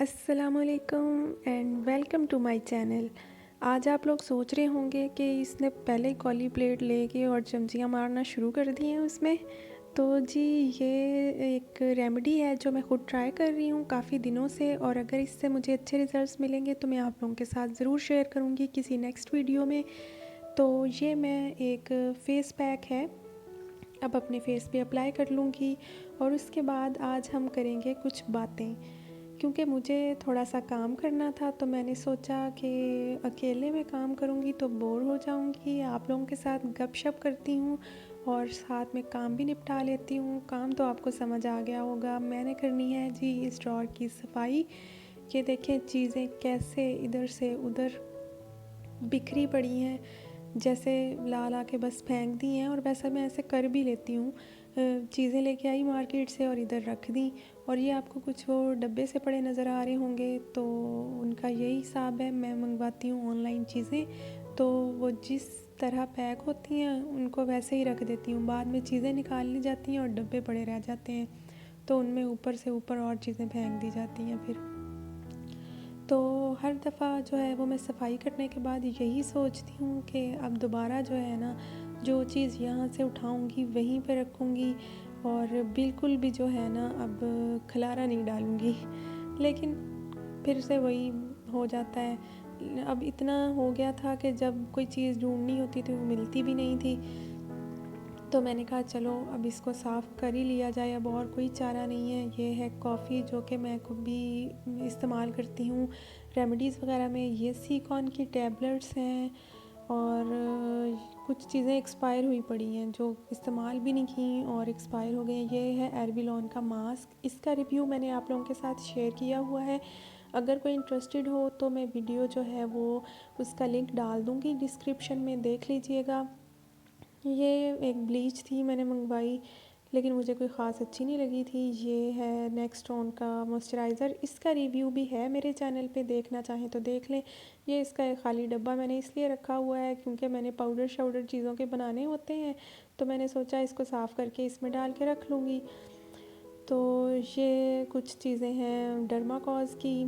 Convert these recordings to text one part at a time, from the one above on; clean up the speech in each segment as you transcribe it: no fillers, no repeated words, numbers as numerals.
अस्सलामुअलैकुम and welcome to my channel. आज आप लोग सोच रहे होंगे कि इसने पहले ही कॉली प्लेट लेके और चमचियाँ मारना शुरू कर दी हैं उसमें। तो जी ये एक रेमेडी है जो मैं ख़ुद ट्राई कर रही हूँ काफ़ी दिनों से, और अगर इससे मुझे अच्छे रिज़ल्ट्स मिलेंगे तो मैं आप लोगों के साथ ज़रूर शेयर करूँगी किसी नेक्स्ट वीडियो में। तो ये मैं एक फ़ेस पैक है, अब अपने फेस पे अप्लाई कर लूँगी और उसके बाद आज हम करेंगे कुछ बातें। क्योंकि मुझे थोड़ा सा काम करना था तो मैंने सोचा कि अकेले में काम करूँगी तो बोर हो जाऊँगी, आप लोगों के साथ गपशप करती हूँ और साथ में काम भी निपटा लेती हूँ। काम तो आपको समझ आ गया होगा, मैंने करनी है जी इस ड्रॉर की सफाई। ये देखें चीज़ें कैसे इधर से उधर बिखरी पड़ी हैं, जैसे ला ला के बस फेंक दी हैं। और वैसा मैं ऐसे कर भी लेती हूँ, चीज़ें लेके आई मार्केट से और इधर रख दी। और ये आपको कुछ वो डब्बे से पड़े नज़र आ रहे होंगे तो उनका यही हिसाब है। मैं मंगवाती हूँ ऑनलाइन चीज़ें तो वो जिस तरह पैक होती हैं उनको वैसे ही रख देती हूँ, बाद में चीज़ें निकाल ली जाती हैं और डब्बे पड़े रह जाते हैं तो उनमें ऊपर से ऊपर और चीज़ें फेंक दी जाती हैं। फिर तो हर दफ़ा जो है वो मैं सफाई करने के बाद यही सोचती हूँ कि अब दोबारा जो है ना, जो चीज़ यहाँ से उठाऊँगी वहीं पे रखूँगी और बिल्कुल भी जो है ना अब खलारा नहीं डालूँगी। लेकिन फिर से वही हो जाता है। अब इतना हो गया था कि जब कोई चीज़ ढूंढनी होती थी वो मिलती भी नहीं थी, तो मैंने कहा चलो अब इसको साफ़ कर ही लिया जाए, अब और कोई चारा नहीं है। ये है कॉफ़ी जो कि मैं कभी इस्तेमाल करती हूँ रेमेडीज़ वगैरह में। ये सिकॉन की टैबलेट्स हैं और कुछ चीज़ें एक्सपायर हुई पड़ी हैं जो इस्तेमाल भी नहीं की और एक्सपायर हो गई हैं। ये है एरबिलॉन का मास्क, इसका रिव्यू मैंने आप लोगों के साथ शेयर किया हुआ है। अगर कोई इंटरेस्टेड हो तो मैं वीडियो जो है वो उसका लिंक डाल दूँगी डिस्क्रिप्शन में, देख लीजिएगा। ये एक ब्लीच थी मैंने मंगवाई लेकिन मुझे कोई ख़ास अच्छी नहीं लगी थी। ये है नेक्स्टोन का मॉइस्चराइज़र, इसका रिव्यू भी है मेरे चैनल पे, देखना चाहें तो देख लें। ये इसका एक खाली डब्बा मैंने इसलिए रखा हुआ है क्योंकि मैंने पाउडर शाउडर चीज़ों के बनाने होते हैं तो मैंने सोचा इसको साफ़ करके इसमें डाल के रख लूँगी। तो ये कुछ चीज़ें हैं डर्माकोज की,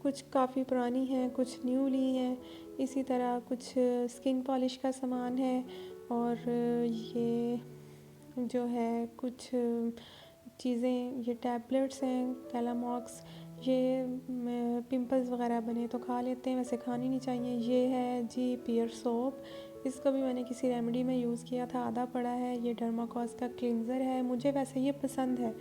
कुछ काफ़ी पुरानी हैं, कुछ न्यू ली हैं। इसी तरह कुछ स्किन पॉलिश का सामान है और ये जो है कुछ चीज़ें, ये टैबलेट्स हैं कैलामॉक्स। ये पिंपल्स वगैरह बने तो खा लेते हैं, वैसे खानी नहीं चाहिए। ये है जी पियर सोप, इसको भी मैंने किसी रेमेडी में यूज़ किया था, आधा पड़ा है। ये डर्माकोज का क्लिनज़र है, मुझे वैसे ये पसंद है।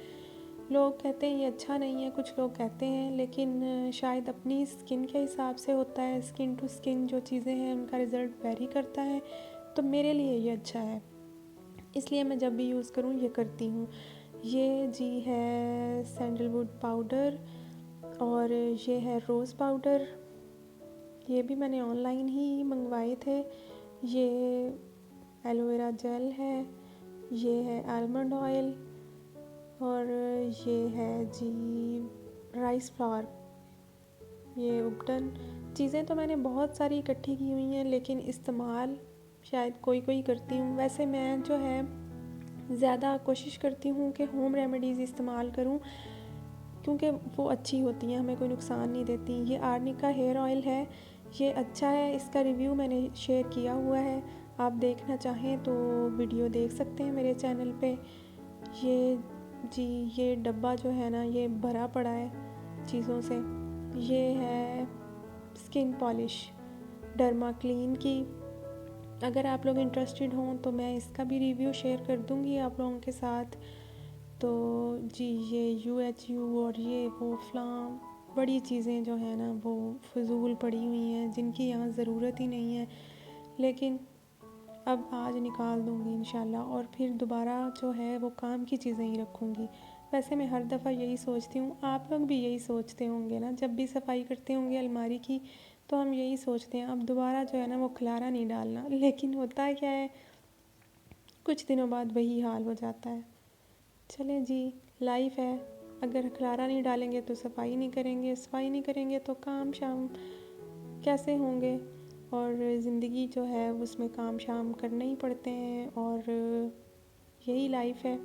लोग कहते हैं ये अच्छा नहीं है, कुछ लोग कहते हैं, लेकिन शायद अपनी स्किन के हिसाब से होता है। स्किन टू स्किन जो चीज़ें हैं उनका रिज़ल्ट वेरी करता है, तो मेरे लिए ये अच्छा है, इसलिए मैं जब भी यूज़ करूँ ये करती हूँ। ये जी है सैंडलवुड पाउडर और ये है रोज़ पाउडर, ये भी मैंने ऑनलाइन ही मंगवाए थे। ये एलोवेरा जेल है, ये है आलमंड ऑयल और ये है जी राइस फ्लावर, ये उपटन। चीज़ें तो मैंने बहुत सारी इकट्ठी की हुई हैं लेकिन इस्तेमाल शायद कोई कोई करती हूँ। वैसे मैं जो है ज़्यादा कोशिश करती हूँ कि होम रेमेडीज़ इस्तेमाल करूँ क्योंकि वो अच्छी होती हैं, हमें कोई नुकसान नहीं देती। ये आर्निका हेयर ऑयल है, ये अच्छा है, इसका रिव्यू मैंने शेयर किया हुआ है, आप देखना चाहें तो वीडियो देख सकते हैं मेरे चैनल पे। ये जी ये डब्बा जो है ना ये भरा पड़ा है चीज़ों से। ये है स्किन पॉलिश डर्मा क्लीन की, अगर आप लोग इंटरेस्टेड हों तो मैं इसका भी रिव्यू शेयर कर दूँगी आप लोगों के साथ। तो जी ये UHU और ये वो फ्लाम, बड़ी चीज़ें जो है ना वो फजूल पड़ी हुई हैं जिनकी यहाँ ज़रूरत ही नहीं है, लेकिन अब आज निकाल दूँगी इंशाल्लाह और फिर दोबारा जो है वो काम की चीज़ें ही रखूँगी। वैसे मैं हर दफ़ा यही सोचती हूँ, आप लोग भी यही सोचते होंगे ना, जब भी सफाई करते होंगे अलमारी की तो हम यही सोचते हैं अब दोबारा जो है ना वो खलारा नहीं डालना, लेकिन होता क्या है कुछ दिनों बाद वही हाल हो जाता है। चलें जी, लाइफ है, अगर खलारा नहीं डालेंगे तो सफाई नहीं करेंगे, सफाई नहीं करेंगे तो काम शाम कैसे होंगे, और ज़िंदगी जो है उसमें काम शाम करने ही पड़ते हैं और यही लाइफ है।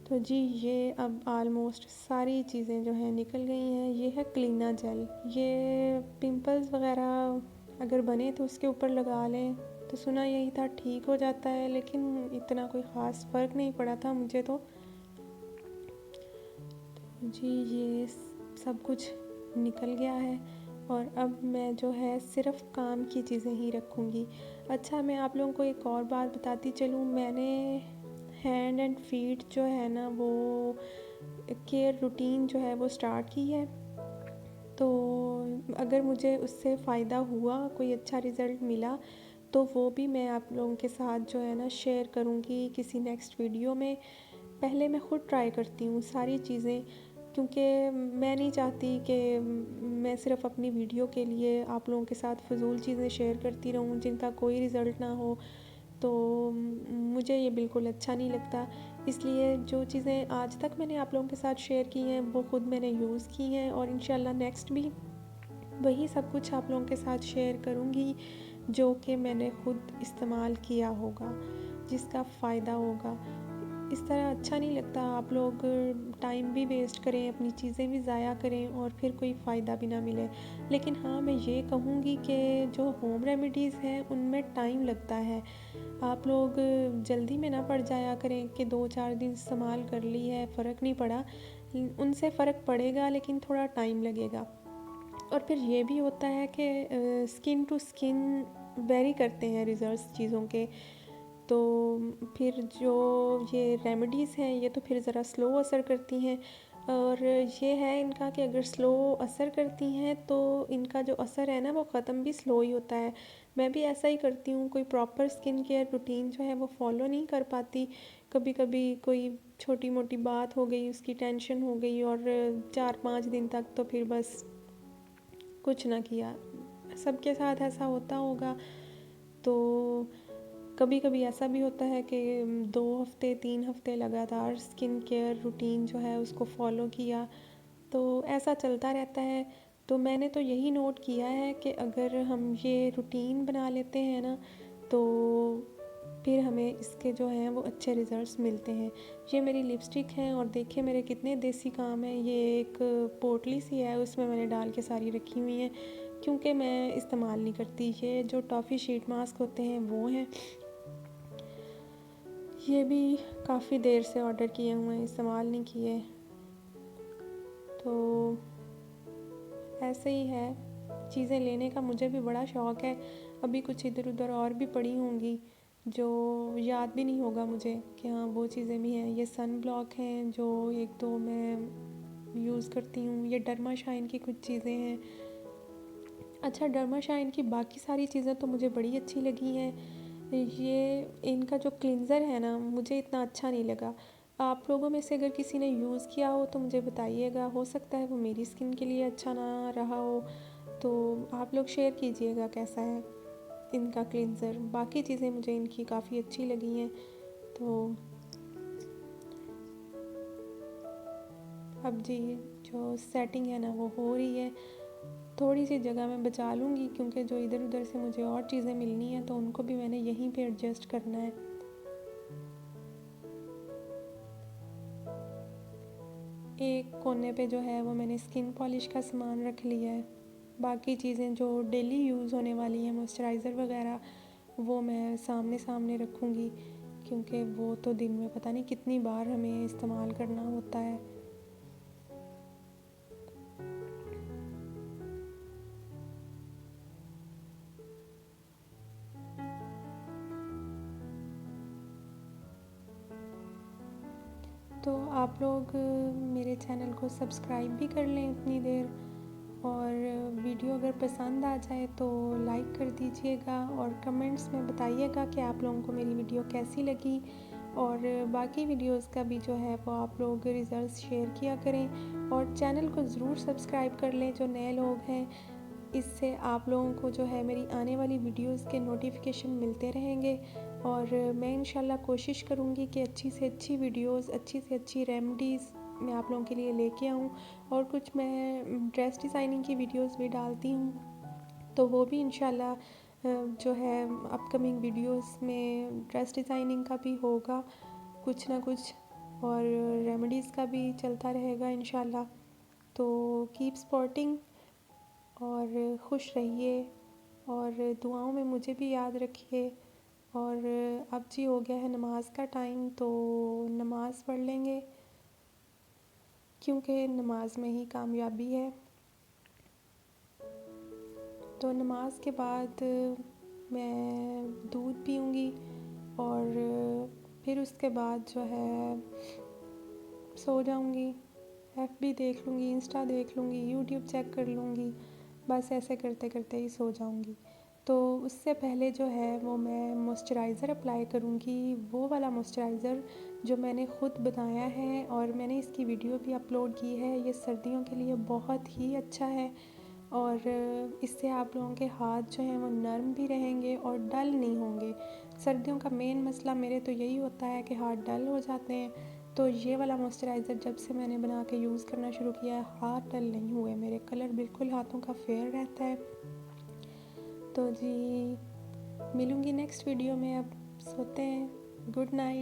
तो जी ये अब ऑलमोस्ट सारी चीज़ें जो हैं निकल गई हैं। ये है क्लीना जेल, ये पिंपल्स वगैरह अगर बने तो उसके ऊपर लगा लें, तो सुना यही था ठीक हो जाता है, लेकिन इतना कोई ख़ास फ़र्क नहीं पड़ा था मुझे तो जी ये सब कुछ निकल गया है। और अब मैं जो है सिर्फ़ काम की चीज़ें ही रखूँगी। अच्छा, मैं आप लोगों को एक और बात बताती चलूँ, मैंने हैंड एंड फीट जो है ना वो केयर रूटीन जो है वो स्टार्ट की है। तो अगर मुझे उससे फ़ायदा हुआ, कोई अच्छा रिज़ल्ट मिला, तो वो भी मैं आप लोगों के साथ जो है ना शेयर करूँगी किसी नेक्स्ट वीडियो में। पहले मैं ख़ुद ट्राई करती हूँ सारी चीज़ें, क्योंकि मैं नहीं चाहती कि मैं सिर्फ़ अपनी वीडियो के लिए आप लोगों के साथ फ़िज़ूल चीज़ें शेयर करती रहूँ जिनका कोई रिज़ल्ट ना हो। तो मुझे ये बिल्कुल अच्छा नहीं लगता। इसलिए जो चीज़ें आज तक मैंने आप लोगों के साथ शेयर की हैं वो ख़ुद मैंने यूज़ की हैं, और इंशाल्लाह नेक्स्ट भी वही सब कुछ आप लोगों के साथ शेयर करूँगी जो कि मैंने ख़ुद इस्तेमाल किया होगा, जिसका फ़ायदा होगा। इस तरह अच्छा नहीं लगता, आप लोग टाइम भी वेस्ट करें, अपनी चीज़ें भी ज़ाया करें और फिर कोई फ़ायदा भी ना मिले। लेकिन हाँ, मैं ये कहूँगी कि जो होम रेमेडीज़ हैं उनमें टाइम लगता है। आप लोग जल्दी में ना पड़ जाया करें कि 2-4 दिन इस्तेमाल कर ली है, फ़र्क नहीं पड़ा। उनसे फ़र्क पड़ेगा लेकिन थोड़ा टाइम लगेगा। और फिर ये भी होता है कि स्किन टू स्किन वेरी करते हैं रिज़ल्ट्स चीज़ों के। तो फिर जो ये रेमेडीज़ हैं ये तो फिर ज़रा स्लो असर करती हैं, और ये है इनका कि अगर स्लो असर करती हैं तो इनका जो असर है ना वो ख़त्म भी स्लो ही होता है। मैं भी ऐसा ही करती हूँ, कोई प्रॉपर स्किन केयर रूटीन जो है वो फॉलो नहीं कर पाती। कभी कभी कोई छोटी मोटी बात हो गई, उसकी टेंशन हो गई, और 4-5 दिन तक तो फिर बस कुछ ना किया। सबके साथ ऐसा होता होगा। तो कभी कभी ऐसा भी होता है कि 2 हफ़्ते 3 हफ़्ते लगातार स्किन केयर रूटीन जो है उसको फॉलो किया, तो ऐसा चलता रहता है। तो मैंने तो यही नोट किया है कि अगर हम ये रूटीन बना लेते हैं ना, तो फिर हमें इसके जो हैं वो अच्छे रिज़ल्ट्स मिलते हैं। ये मेरी लिपस्टिक हैं और देखिए मेरे कितने देसी काम हैं। ये एक पोटली सी है, उसमें मैंने डाल के सारी रखी हुई हैं, क्योंकि मैं इस्तेमाल नहीं करती। ये जो टॉफ़ी शीट मास्क होते हैं वो हैं, ये भी काफ़ी देर से ऑर्डर किए हुए हैं, इस्तेमाल नहीं किए। तो ऐसे ही है, चीज़ें लेने का मुझे भी बड़ा शौक़ है। अभी कुछ इधर उधर और भी पड़ी होंगी जो याद भी नहीं होगा मुझे कि हाँ वो चीज़ें भी हैं। ये सन ब्लॉक हैं जो 1-2 मैं यूज़ करती हूँ। ये डर्मा शाइन की कुछ चीज़ें हैं। अच्छा, डर्मा शाइन की बाकी सारी चीज़ें तो मुझे बड़ी अच्छी लगी हैं। ये इनका जो क्लिनज़र है ना मुझे इतना अच्छा नहीं लगा। आप लोगों में से अगर किसी ने यूज़ किया हो तो मुझे बताइएगा, हो सकता है वो मेरी स्किन के लिए अच्छा ना रहा हो, तो आप लोग शेयर कीजिएगा कैसा है इनका क्लिनज़र। बाकी चीज़ें मुझे इनकी काफ़ी अच्छी लगी हैं। तो अब जी जो सेटिंग है ना वो हो रही है। थोड़ी सी जगह मैं बचा लूँगी, क्योंकि जो इधर उधर से मुझे और चीज़ें मिलनी हैं तो उनको भी मैंने यहीं पे एडजस्ट करना है। एक कोने पे जो है वो मैंने स्किन पॉलिश का सामान रख लिया है। बाकी चीज़ें जो डेली यूज़ होने वाली हैं, मॉइस्चराइज़र वगैरह, वो मैं सामने सामने रखूँगी, क्योंकि वो तो दिन में पता नहीं कितनी बार हमें इस्तेमाल करना होता है। तो आप लोग मेरे चैनल को सब्सक्राइब भी कर लें इतनी देर, और वीडियो अगर पसंद आ जाए तो लाइक कर दीजिएगा, और कमेंट्स में बताइएगा कि आप लोगों को मेरी वीडियो कैसी लगी। और बाकी वीडियोस का भी जो है वो आप लोग रिज़ल्ट्स शेयर किया करें, और चैनल को ज़रूर सब्सक्राइब कर लें जो नए लोग हैं। इससे आप लोगों को जो है मेरी आने वाली वीडियोस के नोटिफिकेशन मिलते रहेंगे, और मैं इंशाल्लाह कोशिश करूँगी कि अच्छी से अच्छी वीडियोस, अच्छी से अच्छी रेमेडीज़ मैं आप लोगों के लिए लेके आऊँ। और कुछ मैं ड्रेस डिज़ाइनिंग की वीडियोस भी डालती हूँ, तो वो भी इंशाल्लाह जो है अपकमिंग वीडियोस में ड्रेस डिज़ाइनिंग का भी होगा कुछ ना कुछ। और रेमेडीज़ का भी चलता रहेगा इंशाल्लाह। तो कीप स्पोर्टिंग और खुश रहिए और दुआओं में मुझे भी याद रखिए। और अब जी हो गया है नमाज का टाइम, तो नमाज़ पढ़ लेंगे क्योंकि नमाज में ही कामयाबी है। तो नमाज के बाद मैं दूध पीऊँगी और फिर उसके बाद जो है सो जाऊँगी। एफबी देख लूँगी, इंस्टा देख लूँगी, यूट्यूब चेक कर लूँगी, बस ऐसे करते करते ही सो जाऊँगी। तो उससे पहले जो है वो मैं मॉइस्चराइज़र अप्लाई करूँगी, वो वाला मॉइस्चराइज़र जो मैंने ख़ुद बनाया है और मैंने इसकी वीडियो भी अपलोड की है। ये सर्दियों के लिए बहुत ही अच्छा है और इससे आप लोगों के हाथ जो हैं वो नरम भी रहेंगे और डल नहीं होंगे। सर्दियों का मेन मसला मेरे तो यही होता है कि हाथ डल हो जाते हैं। तो ये वाला मॉइस्चराइज़र जब से मैंने बना के यूज़ करना शुरू किया है, हाथ डल नहीं हुए मेरे, कलर बिल्कुल हाथों का फेयर रहता है। तो जी मिलूँगी नेक्स्ट वीडियो में, अब सोते हैं। Good night.